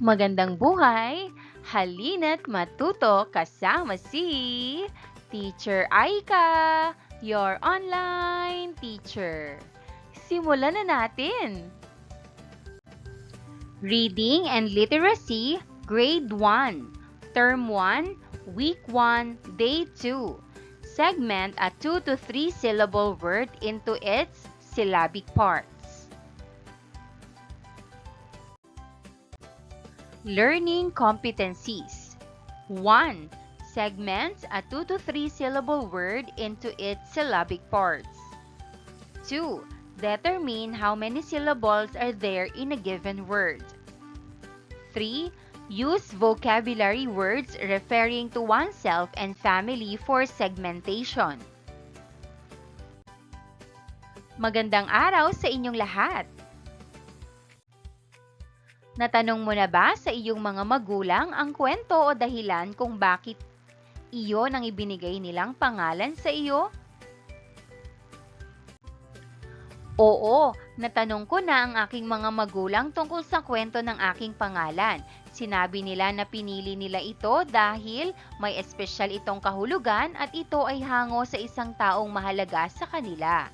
Magandang buhay! Halina't matuto kasama si Teacher Aika, your online teacher. Simulan na natin! Reading and Literacy, Grade 1, Term 1, Week 1, Day 2. Segment a 2 to 3 syllable word into its syllabic parts. Learning competencies. 1. Segments a 2 to 3 syllable word into its syllabic parts. 2. Determine how many syllables are there in a given word. 3. Use vocabulary words referring to oneself and family for segmentation. Magandang araw sa inyong lahat! Natanong mo na ba sa iyong mga magulang ang kwento o dahilan kung bakit iyon ang ibinigay nilang pangalan sa iyo? Oo, natanong ko na ang aking mga magulang tungkol sa kwento ng aking pangalan. Sinabi nila na pinili nila ito dahil may espesyal itong kahulugan at ito ay hango sa isang taong mahalaga sa kanila.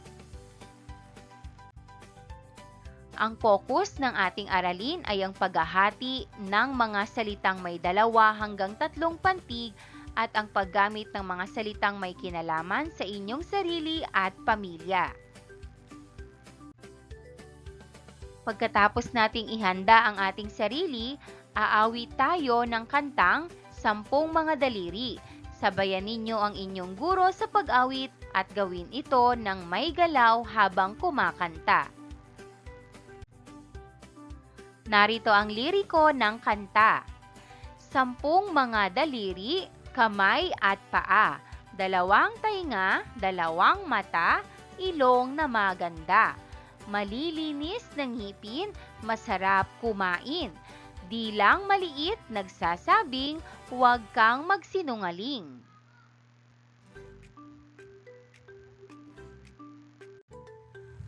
Ang focus ng ating aralin ay ang paghahati ng mga salitang may 2 hanggang 3 pantig at ang paggamit ng mga salitang may kinalaman sa inyong sarili at pamilya. Pagkatapos nating ihanda ang ating sarili, aawit tayo ng kantang 10 Mga Daliri. Sabayan ninyo ang inyong guro sa pag-awit at gawin ito ng may galaw habang kumakanta. Narito ang liriko ng kanta. 10 mga daliri, kamay at paa, 2 tainga, 2 mata, ilong na maganda. Malilinis ng ngipin, masarap kumain. Di lang maliit, nagsasabing, huwag kang magsinungaling.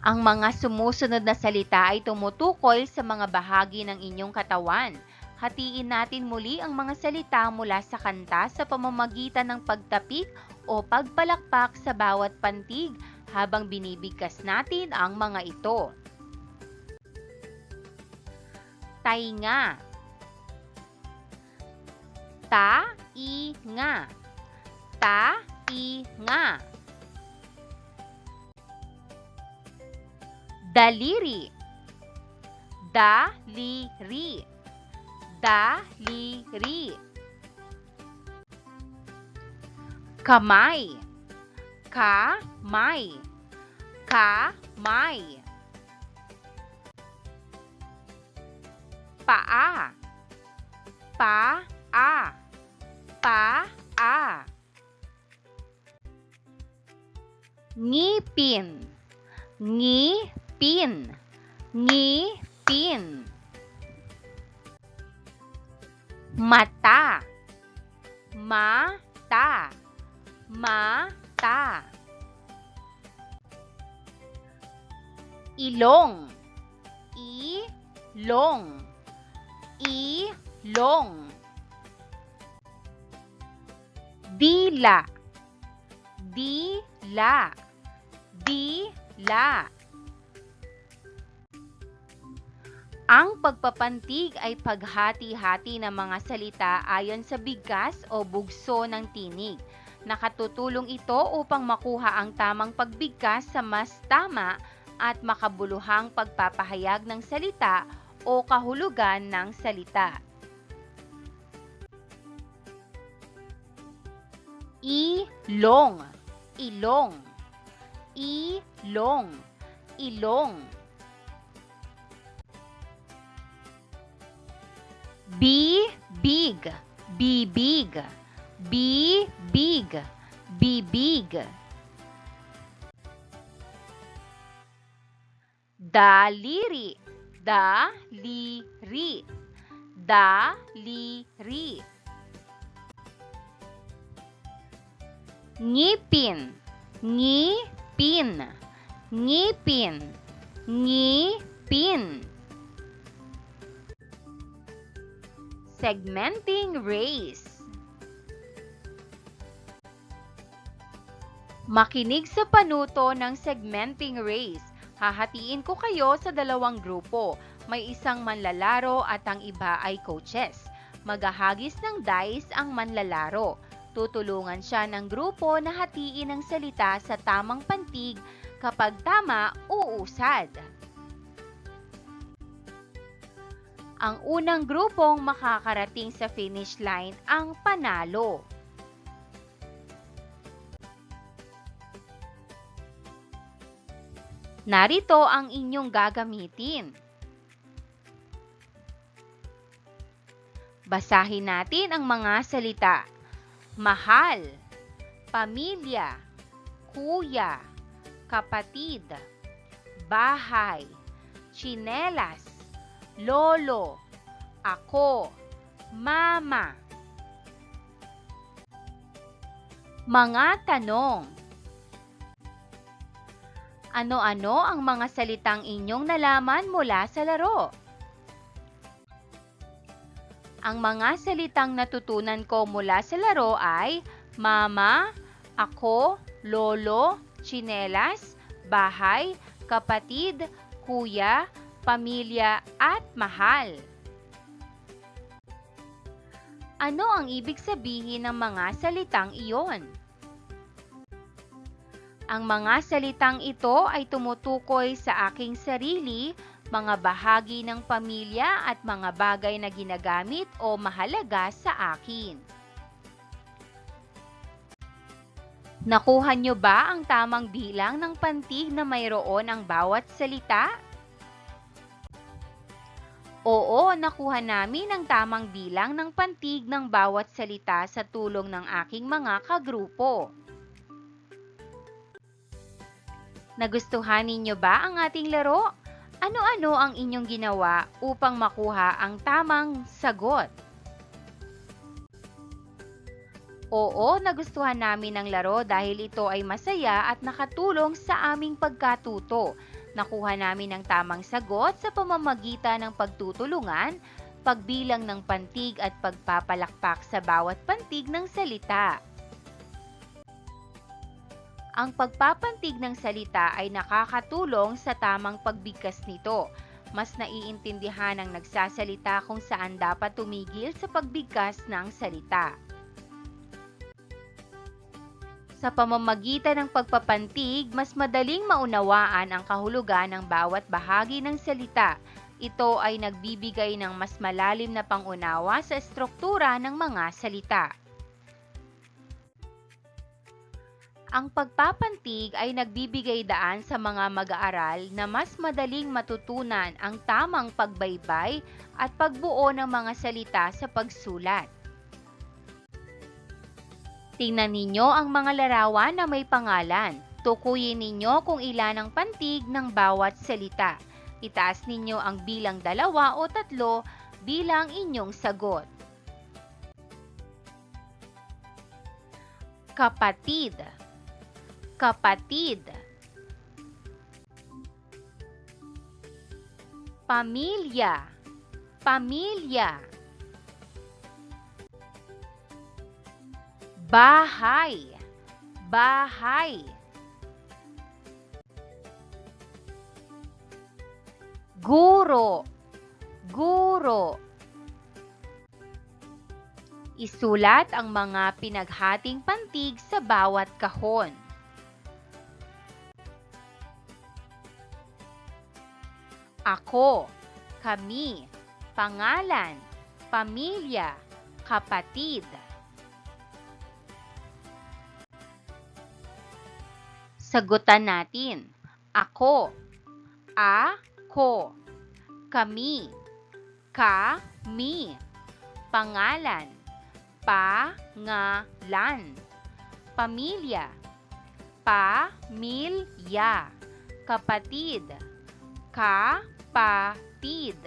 Ang mga sumusunod na salita ay tumutukoy sa mga bahagi ng inyong katawan. Hatiin natin muli ang mga salita mula sa kanta sa pamamagitan ng pagtapik o pagpalakpak sa bawat pantig habang binibigkas natin ang mga ito. Tainga. Ta-i-nga. Ta-i-nga. Daliri. Da-li-ri. Da-li-ri. Kamay. Ka-may. Ka-may. Paa. Pa-a. Pa-a. Ngipin. Ngipin. Ngipin. Mata. Mata. Mata. Ilong. Ilong. Ilong. Dila. Dila. Dila. Ang pagpapantig ay paghati-hati ng mga salita ayon sa bigkas o bugso ng tinig. Nakatutulong ito upang makuha ang tamang pagbigkas sa mas tama at makabuluhang pagpapahayag ng salita o kahulugan ng salita. Ilong. Ilong. Ilong. Ilong. Bibig. Bibig. Bibig. Bibig. Daliri. Daliri. Daliri. Ngipin. Ngipin. Ngipin. Ngipin. Segmenting race. Makinig sa panuto ng segmenting race. Hahatiin ko kayo sa dalawang grupo. May isang manlalaro at ang iba ay coaches. Maghahagis ng dice ang manlalaro. Tutulungan siya ng grupo na hatiin ang salita sa tamang pantig. Kapag tama, uusad. Ang unang grupong makakarating sa finish line ang panalo. Narito ang inyong gagamitin. Basahin natin ang mga salita. Mahal, pamilya, kuya, kapatid, bahay, tsinelas, lolo, ako, mama. Mga tanong. Ano-ano ang mga salitang inyong nalaman mula sa laro? Ang mga salitang natutunan ko mula sa laro ay mama, ako, lolo, tsinelas, bahay, kapatid, kuya, pamilya, at mahal. Ano ang ibig sabihin ng mga salitang iyon? Ang mga salitang ito ay tumutukoy sa aking sarili, mga bahagi ng pamilya at mga bagay na ginagamit o mahalaga sa akin. Nakuha niyo ba ang tamang bilang ng pantig na mayroon ang bawat salita? Oo, nakuha namin ang tamang bilang ng pantig ng bawat salita sa tulong ng aking mga kagrupo. Nagustuhan ninyo ba ang ating laro? Ano-ano ang inyong ginawa upang makuha ang tamang sagot? Oo, nagustuhan namin ang laro dahil ito ay masaya at nakatulong sa aming pagkatuto. Nakuha namin ang tamang sagot sa pamamagitan ng pagtutulungan, pagbilang ng pantig at pagpapalakpak sa bawat pantig ng salita. Ang pagpapantig ng salita ay nakakatulong sa tamang pagbigkas nito. Mas naiintindihan ng nagsasalita kung saan dapat tumigil sa pagbigkas ng salita. Sa pamamagitan ng pagpapantig, mas madaling maunawaan ang kahulugan ng bawat bahagi ng salita. Ito ay nagbibigay ng mas malalim na pangunawa sa estruktura ng mga salita. Ang pagpapantig ay nagbibigay daan sa mga mag-aaral na mas madaling matutunan ang tamang pagbaybay at pagbuo ng mga salita sa pagsulat. Tingnan ninyo ang mga larawan na may pangalan. Tukuyin ninyo kung ilan ang pantig ng bawat salita. Itaas ninyo ang bilang 2 o 3 bilang inyong sagot. Kapatid, kapatid. Pamilya, pamilya. Bahay, bahay. Guro, guro. Isulat ang mga pinaghating pantig sa bawat kahon. Ako, kami, pangalan, pamilya, kapatid. Sagutan natin. Ako, ako. Kami, kami. Pangalan, pangalan. Pamilya, pamilya. Kapatid, kapatid.